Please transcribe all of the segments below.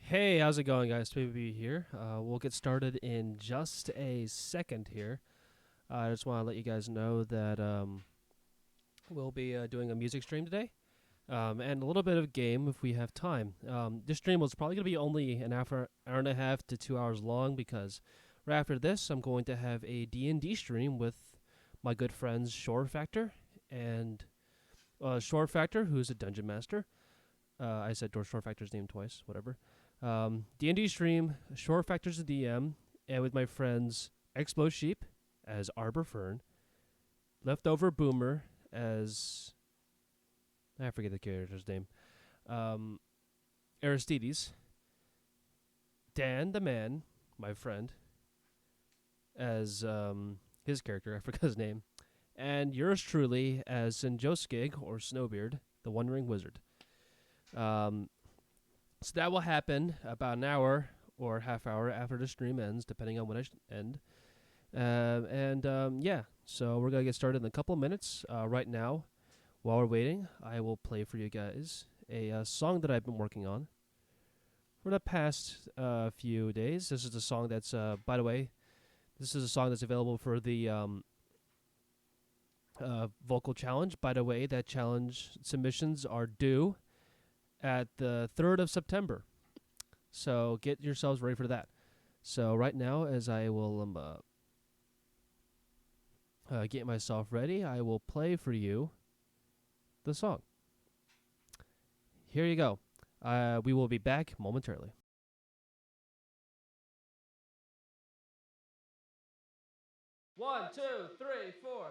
Hey, how's it going, guys? PvP here. We'll get started in just a second here. I just want to let you guys know that we'll be doing a music stream today and a little bit of game if we have time. This stream was probably going to be only an hour and a half to 2 hours long because right after this, I'm going to have a D&D stream with my good friends Shore Factor and Shore Factor, who's a dungeon master. I said Shore Factor's name twice, whatever. D&D stream, Shore Factor's the DM, and with my friends Expo Sheep as Arbor Fern, Leftover Boomer as I forget the character's name, Aristides, Dan the Man, my friend, as his character, I forgot his name, and yours truly as Sinjoskig or Snowbeard, the Wandering Wizard. So that will happen about an hour or half hour after the stream ends, depending on when I end. Yeah, so we're going to get started in a couple of minutes. Right now, while we're waiting, I will play for you guys a song that I've been working on for the past few days. This is a song that's, by the way, this is a song that's available for the vocal challenge. By the way, that challenge submissions are due at the 3rd of September. So get yourselves ready for that. So right now, as I will get myself ready, I will play for you the song. Here you go. We will be back momentarily. 1, 2, 3, 4.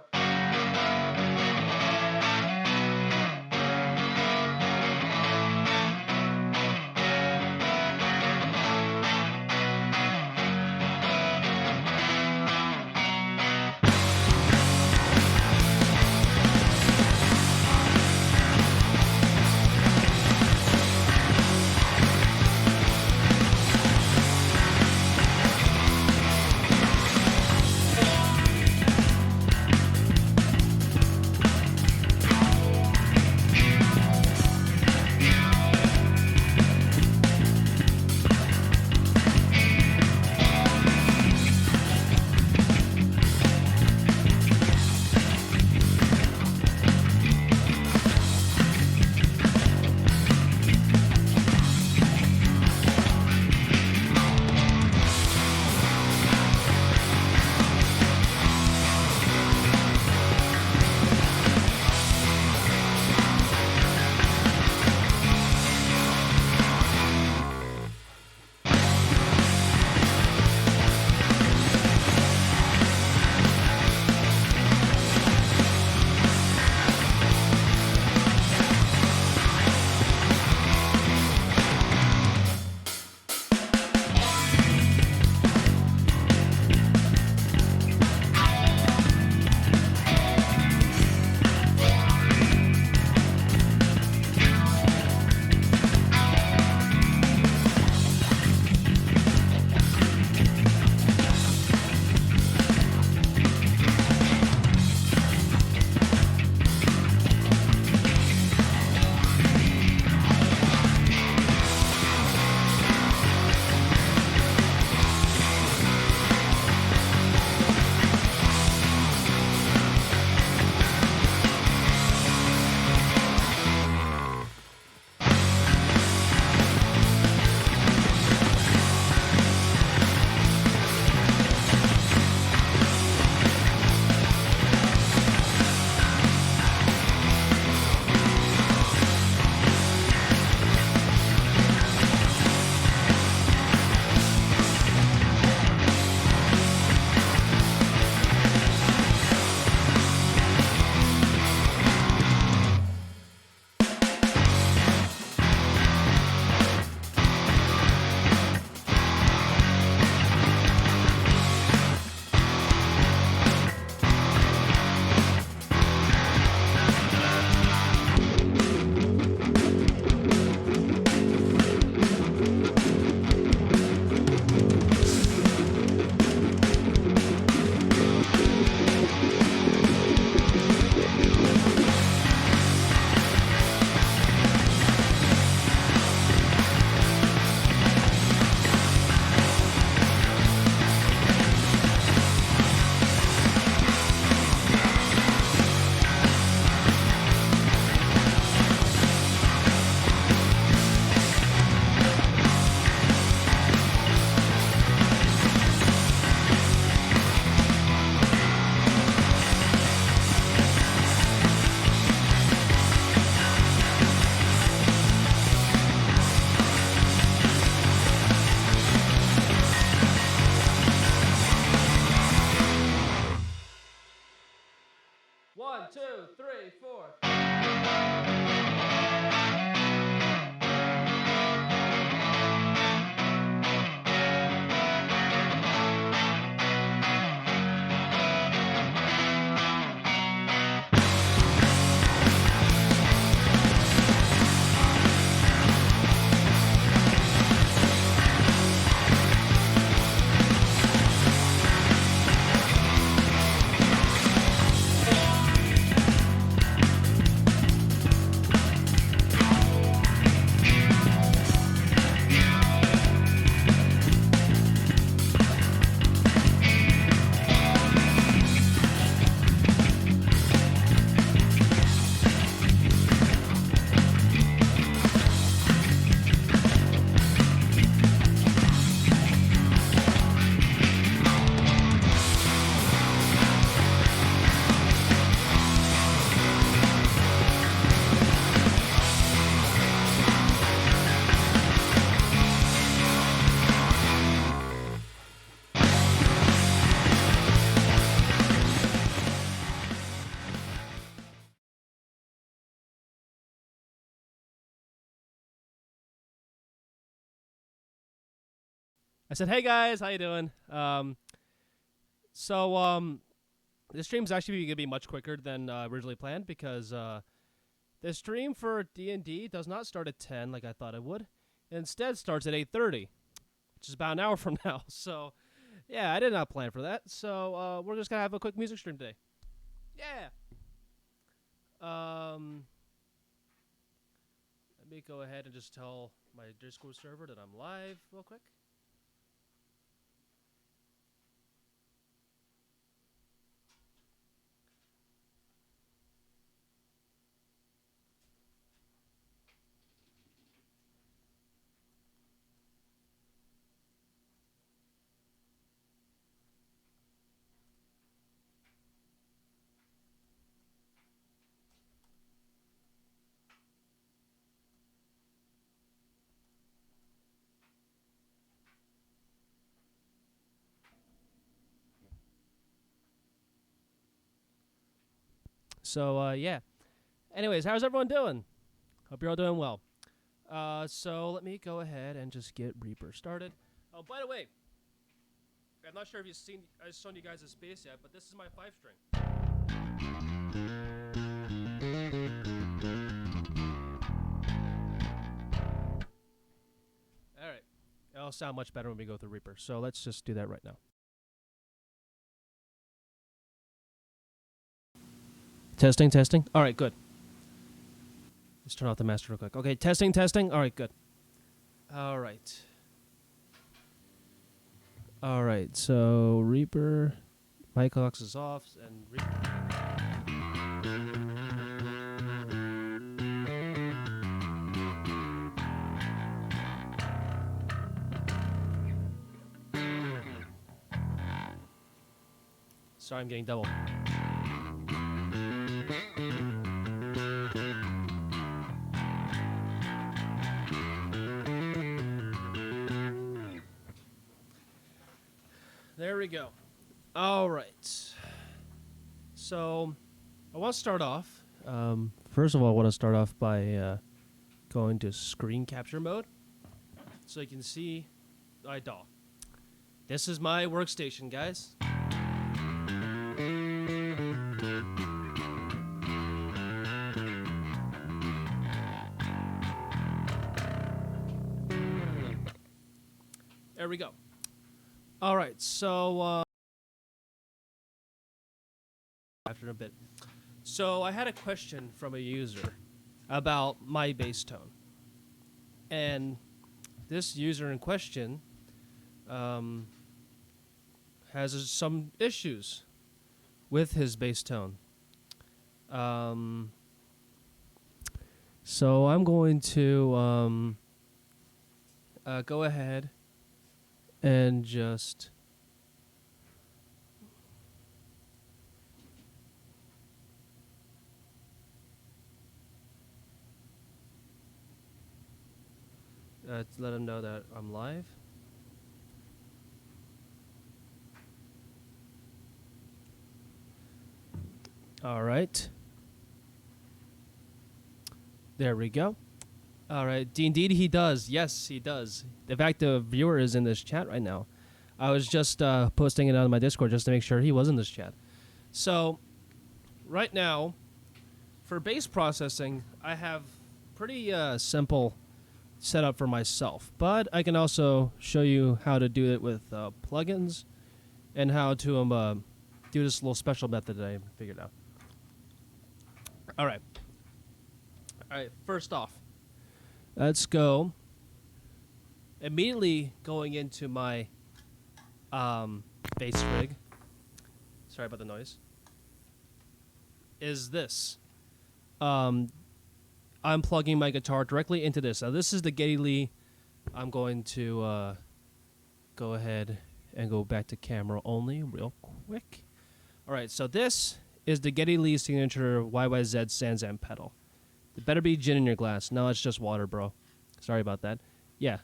I said, "Hey guys, how you doing?" So this stream's actually gonna be much quicker than originally planned because the stream for D&D does not start at 10 like I thought it would. It instead starts at 8:30, which is about an hour from now. So yeah, I did not plan for that. So we're just gonna have a quick music stream today. Yeah. Let me go ahead and just tell my Discord server that I'm live real quick. So yeah. Anyways, how's everyone doing? Hope you're all doing well. So let me go ahead and just get Reaper started. Oh, by the way, I'm not sure if I've shown you guys the space yet, but this is my 5-string. All right, it'll sound much better when we go through Reaper. So let's just do that right now. Testing, testing. All right, good. Let's turn off the master real quick. Okay, testing, testing. All right, good. All right. All right, so Reaper, Microx is off, and sorry, I'm getting double. There we go. All right. So I want to start off. First of all, I want to start off by going to screen capture mode so you can see my doll. This is my workstation, guys. There we go. All right, so after a bit. So I had a question from a user about my bass tone. And this user in question has some issues with his bass tone. So I'm going to go ahead and just let him know that I'm live. All right. There we go. All right. Indeed, he does. Yes, he does. In fact, the viewer is in this chat right now. I was just posting it on my Discord just to make sure he was in this chat. So, right now, for bass processing, I have pretty simple setup for myself. But I can also show you how to do it with plugins and how to do this little special method that I figured out. All right. All right. First off, let's go. Immediately going into my bass rig. Sorry about the noise. Is this? I'm plugging my guitar directly into this. Now this is the Geddy Lee. I'm going to go ahead and go back to camera only real quick. All right. So this is the Geddy Lee signature YYZ Sanzam pedal. There better be gin in your glass. No, it's just water, bro. Sorry about that. Yeah.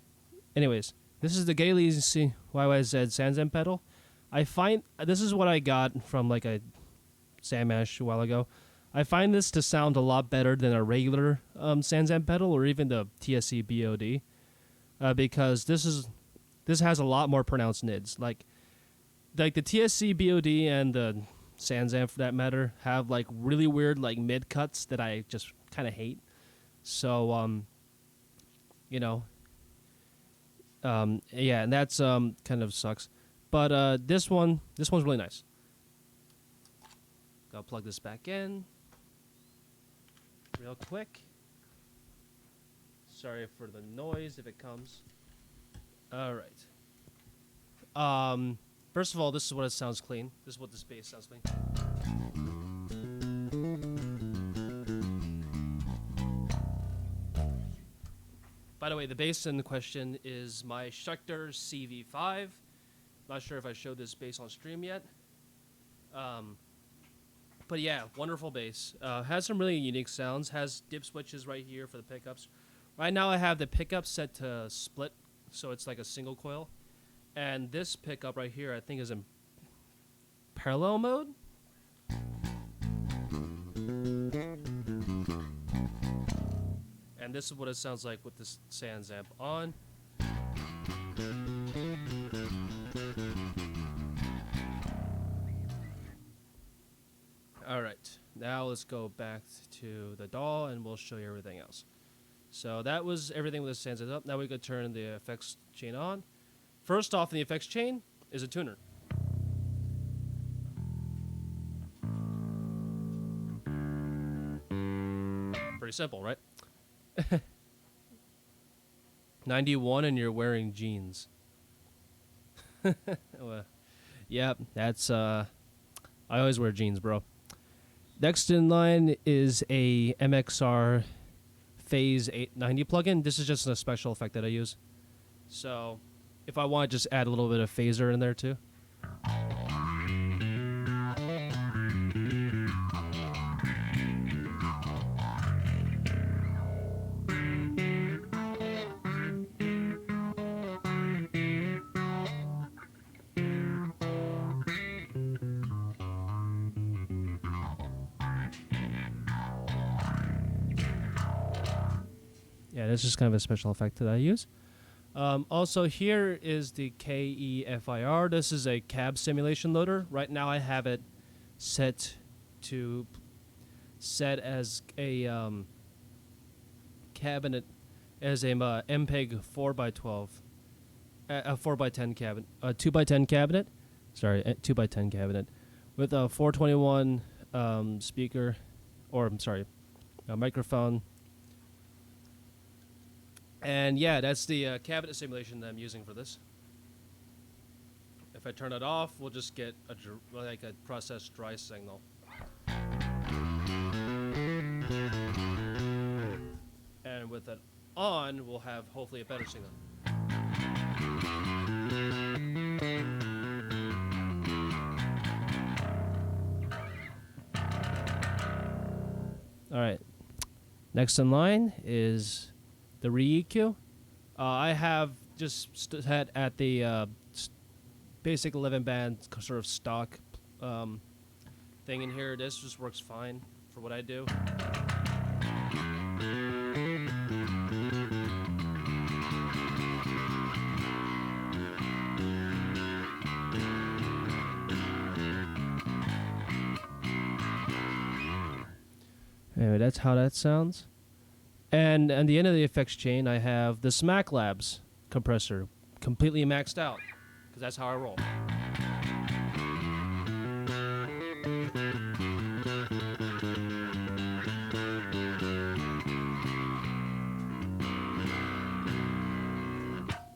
Anyways, this is the Geddy Lee YYZ Sanzam pedal. I find this is what I got from like a Samash a while ago. I find this to sound a lot better than a regular Sanzam pedal or even the TSC BOD because this is this has a lot more pronounced nids. Like the TSC BOD and the SansAmp for that matter have like really weird like mid cuts that I just kind of hate. So you know, yeah, and that's kind of sucks. But this one's really nice. Gotta plug this back in real quick. Sorry for the noise if it comes. All right. First of all, this is what it sounds clean. This is what this bass sounds clean. By the way, the bass in question is my Schecter CV5. Not sure if I showed this bass on stream yet. But yeah, wonderful bass. Has some really unique sounds. Has dip switches right here for the pickups. Right now I have the pickup set to split, so it's like a single coil. And this pickup right here I think is in parallel mode. And this is what it sounds like with this SansAmp on. Alright, now let's go back to the DAW and we'll show you everything else. So that was everything with the SansAmp up. Now we could turn the effects chain on. First off in the effects chain is a tuner. Pretty simple, right? 91 and you're wearing jeans. Well, yep, that's I always wear jeans, bro. Next in line is a Mxr Phase 890 plugin. This is just a special effect that I use. So if I want to just add a little bit of phaser in there too. Yeah, that's just kind of a special effect that I use. Also, here is the KEFIR. This is a cab simulation loader. Right now, I have it set as a cabinet, as a MPEG 4x12, a 4x10 cabinet, a 2x10 cabinet. Sorry, a 2x10 cabinet with a 421 speaker, or I'm sorry, a microphone. And yeah, that's the cabinet simulation that I'm using for this. If I turn it off, we'll just get like a processed dry signal. And with it on, we'll have hopefully a better signal. All right. Next in line is the re-EQ. I have just had at the basic 11 band sort of stock thing in here. This just works fine for what I do. Anyway, that's how that sounds. And at the end of the effects chain, I have the Smack Labs compressor completely maxed out, because that's how I roll.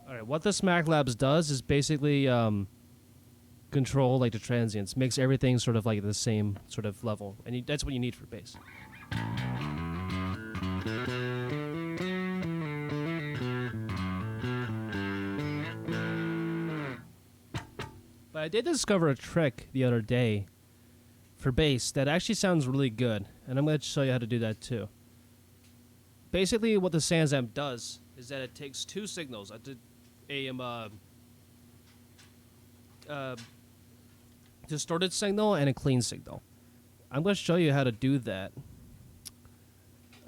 Alright, what the Smack Labs does is basically control like the transients, makes everything sort of like the same sort of level, and that's what you need for bass. But I did discover a trick the other day for bass that actually sounds really good, and I'm going to show you how to do that too. Basically, what the SansAmp does is that it takes two signals, a distorted signal and a clean signal. I'm going to show you how to do that.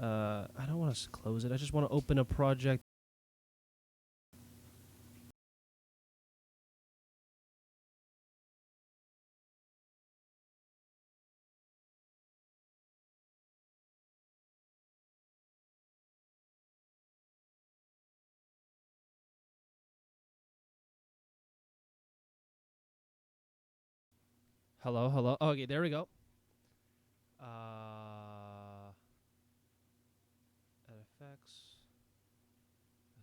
I don't want to close it. I just want to open a project. Hello, hello. Oh, okay, there we go. Add effects.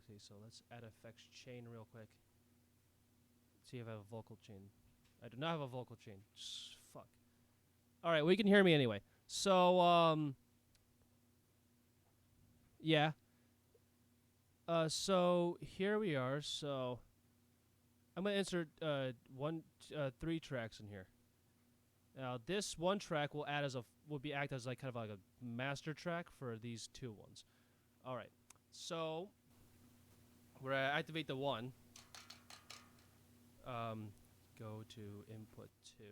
Okay, so let's add effects chain real quick. See if I have a vocal chain. I do not have a vocal chain. Fuck. All right, well, you can hear me anyway. So, yeah. So here we are. So I'm gonna insert three tracks in here. Now this one track will act as like kind of like a master track for these two ones. All right. So we're gonna activate the one. Go to input 2.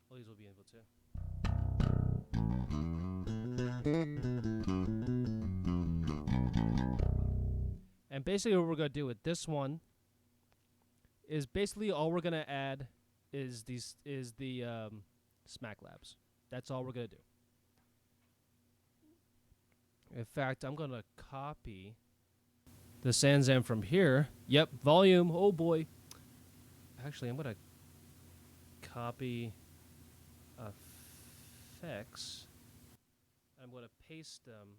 All these will be input 2. And basically what we're going to do with this one is basically all we're going to add is the smack labs. That's all we're going to do. In fact, I'm going to copy the Sanzam from here. Yep, volume. Oh boy. Actually, I'm going to copy effects. I'm going to paste them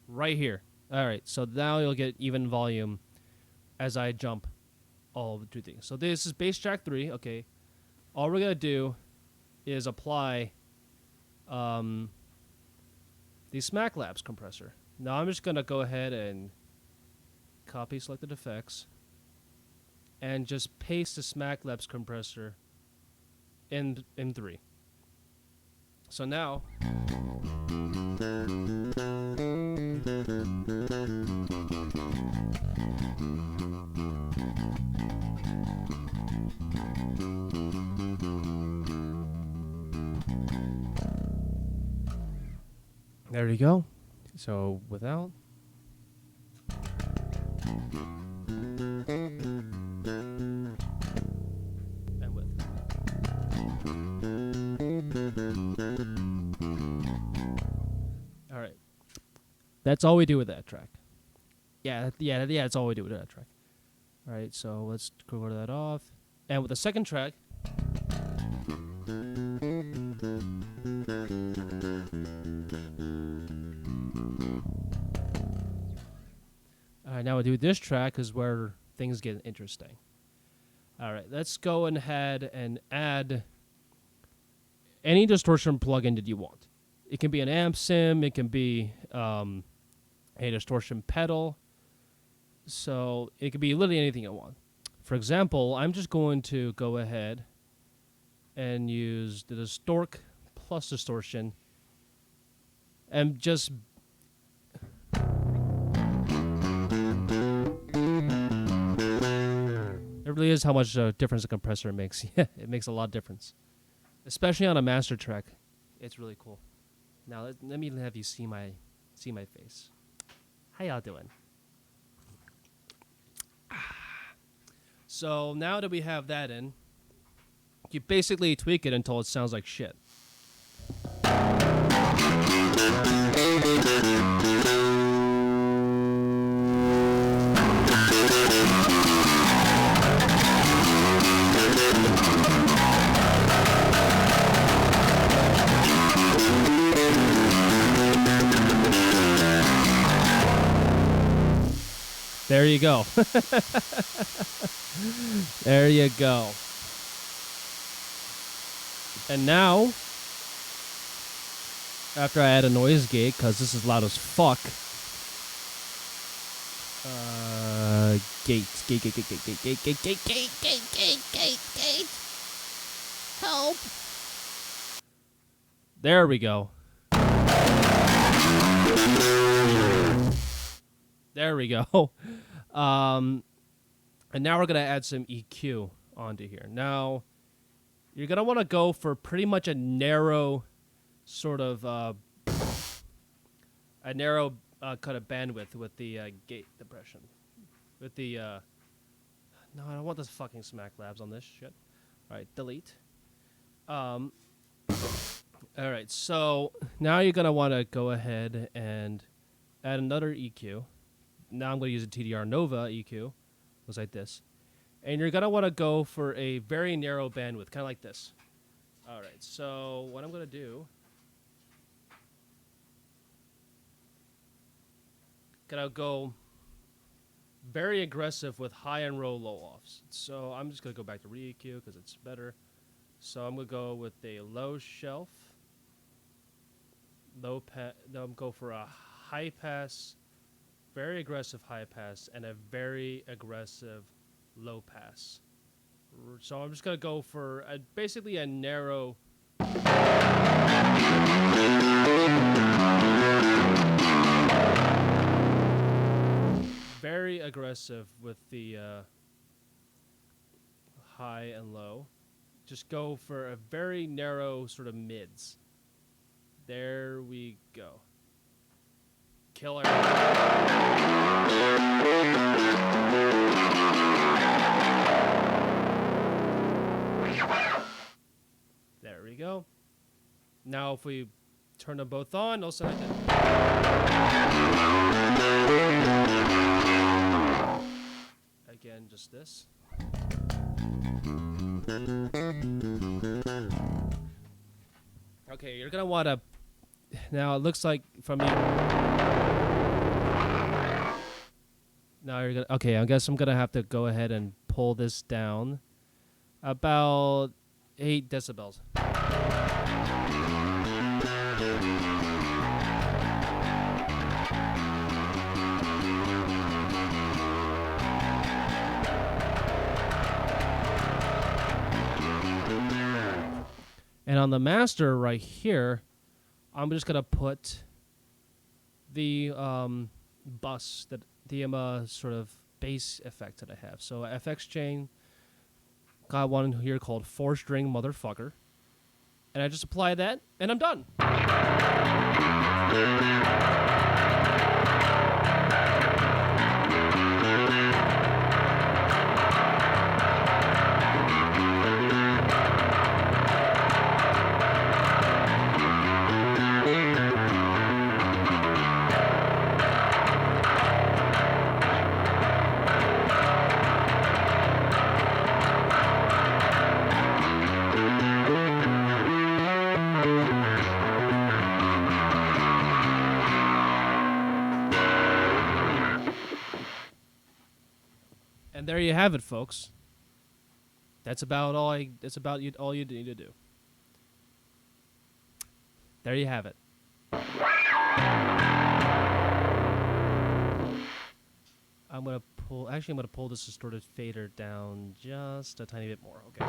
right here. All right, so now you'll get even volume as I jump all the two things. So this is bass track 3. Okay, all we're gonna do is apply the Smack Labs compressor. Now I'm just gonna go ahead and copy selected effects and just paste the Smack Labs compressor in 3. So now. There you go. So without. And with. All right. That's all we do with that track. Yeah, that's all we do with that track. All right, so let's go to that off. And with the second track. All right, now we'll do this track is where things get interesting. All right, let's go ahead and add any distortion plugin that you want. It can be an amp sim, it can be a distortion pedal. So it could be literally anything you want. For example, I'm just going to go ahead and use the Distort plus distortion and just it really is how much difference a compressor makes. Yeah, it makes a lot of difference, especially on a master track. It's really cool. Now let me have you see my face. How y'all doing? So now that we have that in, you basically tweak it until it sounds like shit. There you go. There you go. And now, after I add a noise gate, because this is loud as fuck. Gate. Help. There we go. There we go. And now we're going to add some EQ onto here. Now, you're going to want to go for pretty much a narrow sort of cut of bandwidth with the gate depression. With the no, I don't want this fucking Smack Labs on this shit. All right, delete. All right, so now you're going to want to go ahead and add another EQ. now I'm going to use a TDR Nova EQ. Looks like this. And you're going to want to go for a very narrow bandwidth, kind of like this. All right, so what I'm going to do, going to go very aggressive with high and low offs. So I'm just going to go back to re-EQ because it's better. So I'm going to go with a low shelf, then I'm go for a high pass, very aggressive high pass, and a very aggressive low pass. So I'm just going to go for basically a narrow. Very aggressive with the high and low. Just go for a very narrow sort of mids. There we go. Killer. There we go. Now if we turn them both on, they'll sound like that. Again, just this. Okay, you're gonna want to. Now it looks like from me. Now you're gonna. Okay, I guess I'm gonna have to go ahead and pull this down about 8 decibels. And on the master right here, I'm just gonna put the bus, that the sort of bass effect that I have. So FX chain, got one here called 4-string motherfucker, and I just apply that, and I'm done. And there you have it, folks. That's about all you need to do. There you have it. I'm gonna pull this distorted fader down just a tiny bit more. Okay.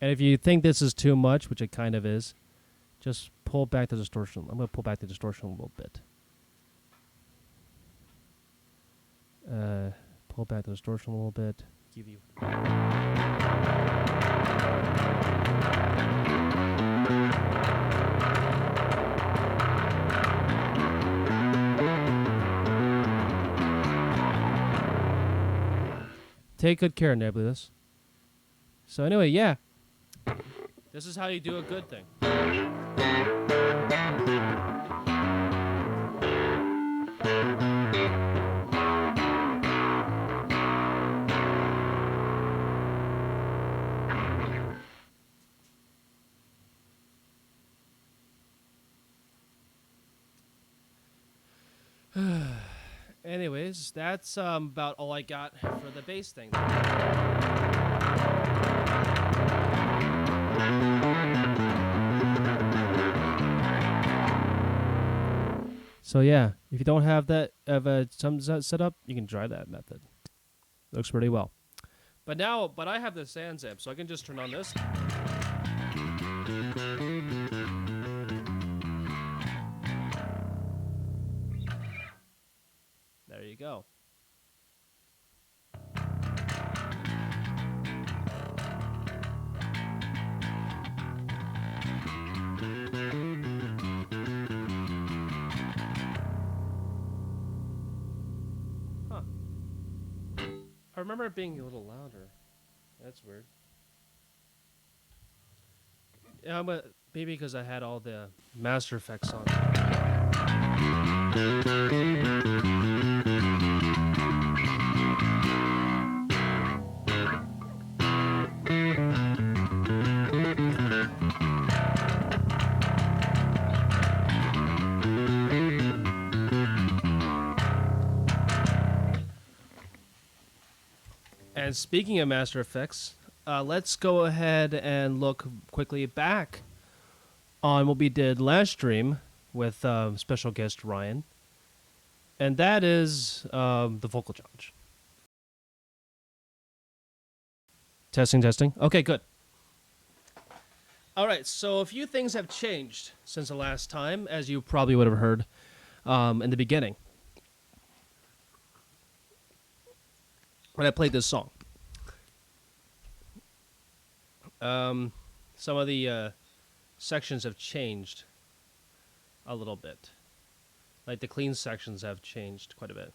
And if you think this is too much, which it kind of is, just pull back the distortion. I'm going to pull back the distortion a little bit. Pull back the distortion a little bit. Give you. Take good care, Nebulas. So anyway, yeah. This is how you do a good thing. Anyways, that's about all I got for the bass thing. So yeah, if you don't have that some set up, you can try that method. Looks pretty well. But I have the Sans amp, so I can just turn on this. There you go. Huh. I remember it being a little louder. That's weird. Yeah, Maybe because I had all the master effects on. And speaking of Master Effects, let's go ahead and look quickly back on what we did last stream with special guest Ryan. And that is the vocal challenge. Testing. Okay, good. All right, so a few things have changed since the last time, as you probably would have heard in the beginning when I played this song. Some of the sections have changed a little bit. Like the clean sections have changed quite a bit.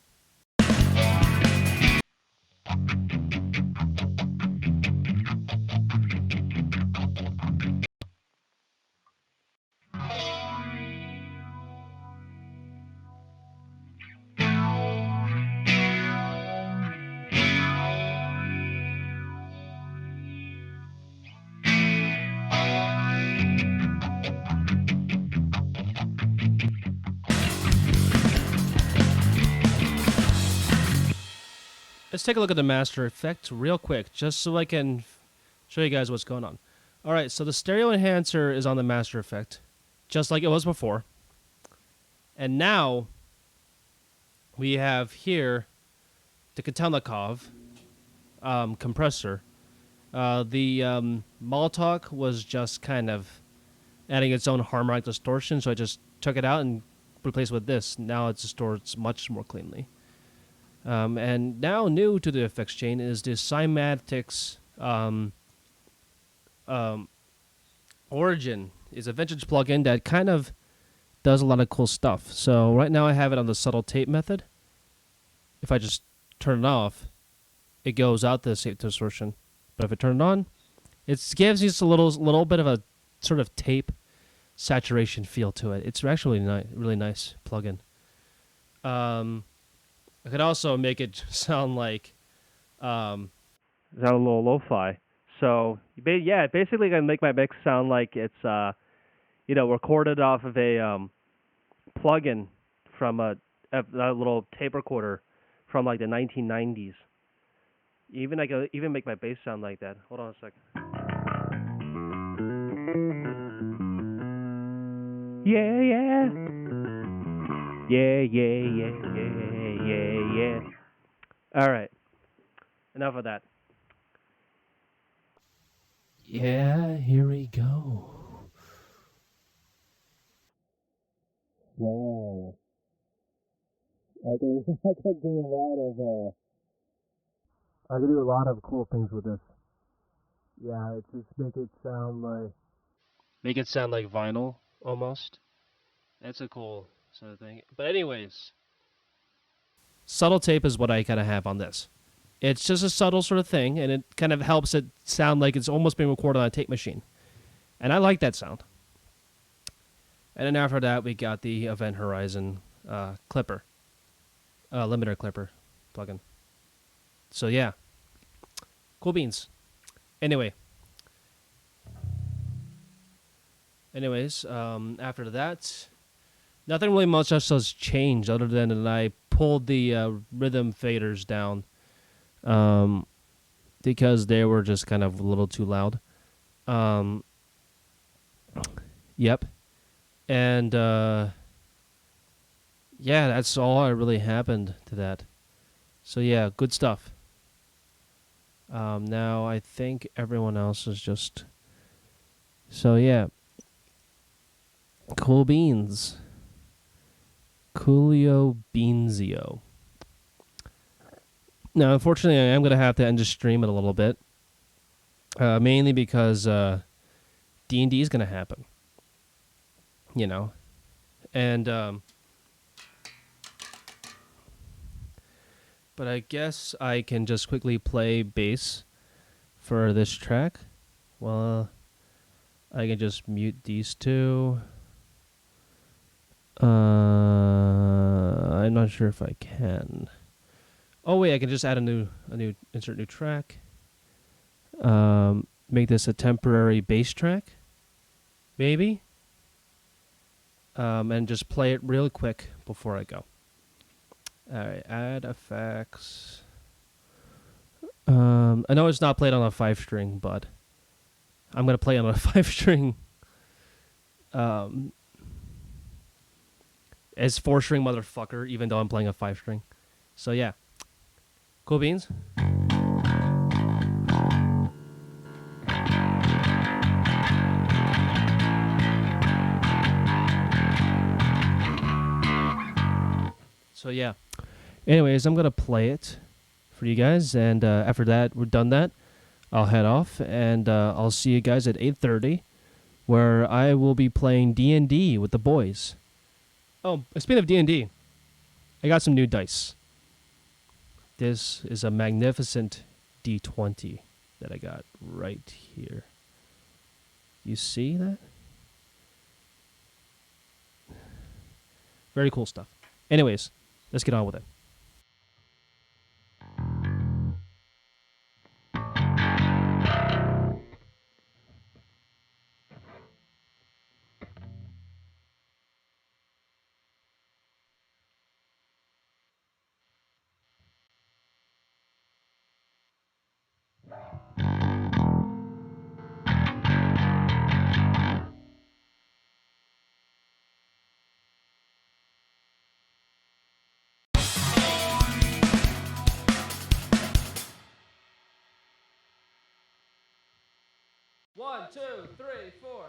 Let's take a look at the master effect real quick, just so I can show you guys what's going on. All right, so the stereo enhancer is on the master effect, just like it was before. And now we have here the Katelnikov compressor. The Maltalk was just kind of adding its own harmonic distortion, so I just took it out and replaced it with this. Now it distorts much more cleanly. And now new to the effects chain is the Cymatics Origin. Is a vintage plugin that kind of does a lot of cool stuff. So right now I have it on the subtle tape method. If I just turn it off, it goes out the tape distortion. But if I turn it on, it gives you just a little bit of a sort of tape saturation feel to it. It's actually really nice plugin. I could also make it sound like sound a little lo-fi. So yeah, basically I can make my mix sound like it's recorded off of a plugin from a little tape recorder from like the 1990s. I could even make my bass sound like that. Hold on a second. Yeah. All right. Enough of that. Yeah, here we go. Wow. I can do a lot of cool things with this. Yeah, it just make it sound like vinyl almost. That's a cool sort of thing. But anyways, subtle tape is what I kind of have on this. It's just a subtle sort of thing, and it kind of helps it sound like it's almost being recorded on a tape machine. And I like that sound. And then after that, we got the Event Horizon clipper, limiter clipper plugin. So yeah, cool beans. Anyways, after that, nothing really much else has changed other than that I pulled the rhythm faders down because they were just kind of a little too loud. Yep. And yeah, that's all that really happened to that. So yeah, good stuff. Now I think everyone else is just... So yeah. Cool beans. Coolio Beansio. Now, unfortunately, I am going to have to end the stream it a little bit. Mainly because D&D is going to happen. And... but I guess I can just quickly play bass for this track. Well, I can just mute these two. I'm not sure if I can. Oh wait, I can just add a new insert new track. Make this a temporary bass track, maybe. And just play it real quick before I go. All right, add effects. I know it's not played on a 5-string, but I'm gonna play on a 5-string. As 4-string motherfucker, even though I'm playing a 5-string. So yeah, cool beans. So yeah. Anyways, I'm gonna play it for you guys, and after that, we're done that, I'll head off, and I'll see you guys at 8:30, where I will be playing D&D with the boys. Oh, speaking of D&D, I got some new dice. This is a magnificent D20 that I got right here. You see that? Very cool stuff. Anyways, let's get on with it. One, two, three, four.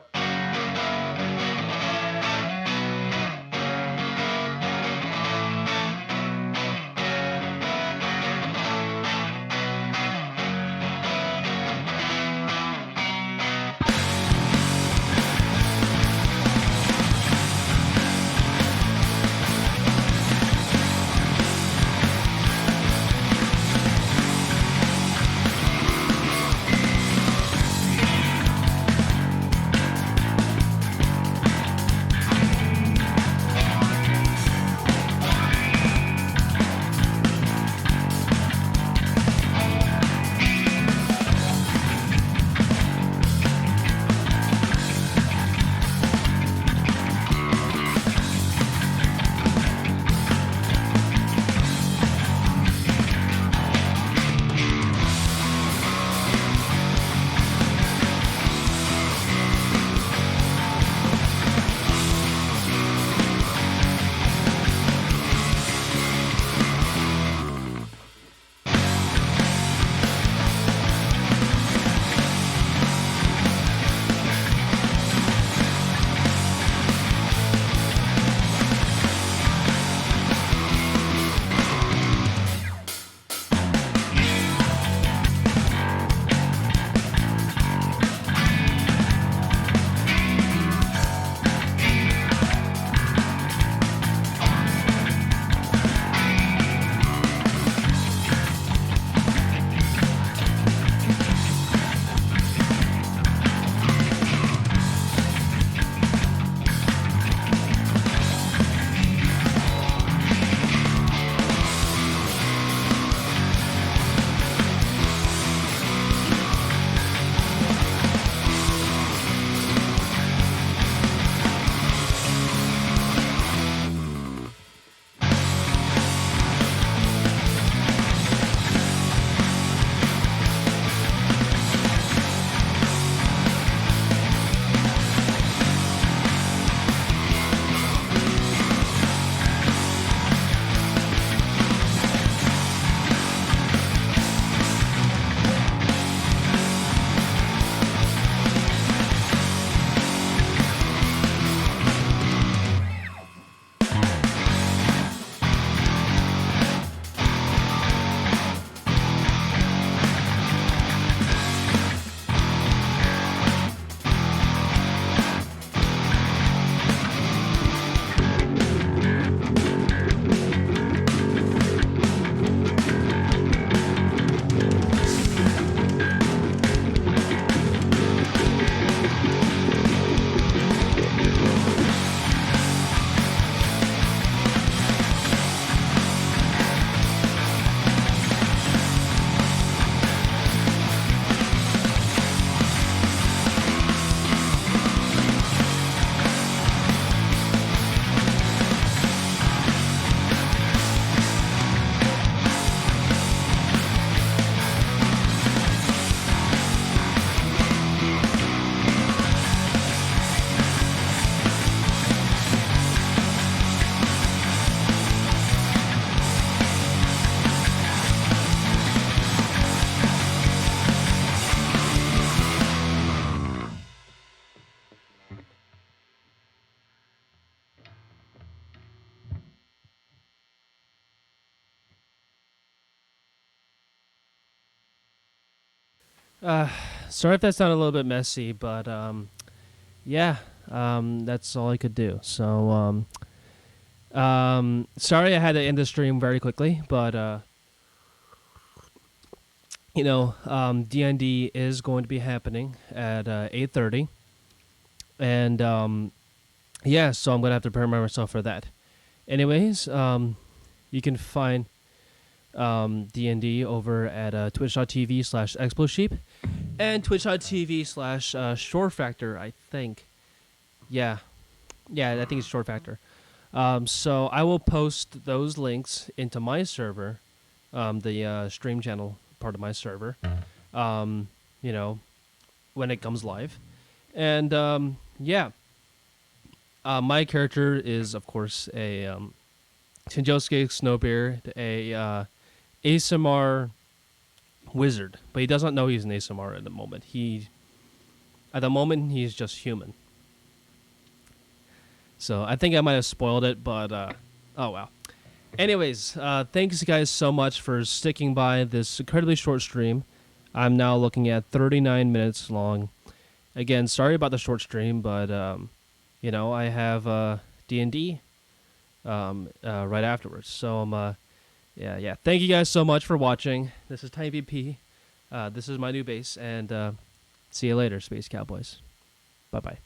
Sorry if that sounded a little bit messy, but yeah, that's all I could do. So sorry I had to end the stream very quickly, but D&D is going to be happening at 8:30, and yeah, so I'm gonna have to prepare myself for that. Anyways, you can find D&D over at twitch.tv/explosheep and twitch.tv/shortfactor, I think. Yeah, I think it's Short Factor. So I will post those links into my server, the stream channel part of my server, you know, when it comes live. And yeah, my character is, of course, a Shinjosuke Snowbeard, a ASMR wizard, but he doesn't know he's an ASMR at the moment. At the moment, he's just human. So I think I might have spoiled it, but oh well. Anyways, thanks guys so much for sticking by this incredibly short stream. I'm now looking at 39 minutes long. Again, sorry about the short stream, but I have D&D right afterwards. So yeah. Thank you guys so much for watching. This is Tiny VP. This is my new base, and see you later, Space Cowboys. Bye bye.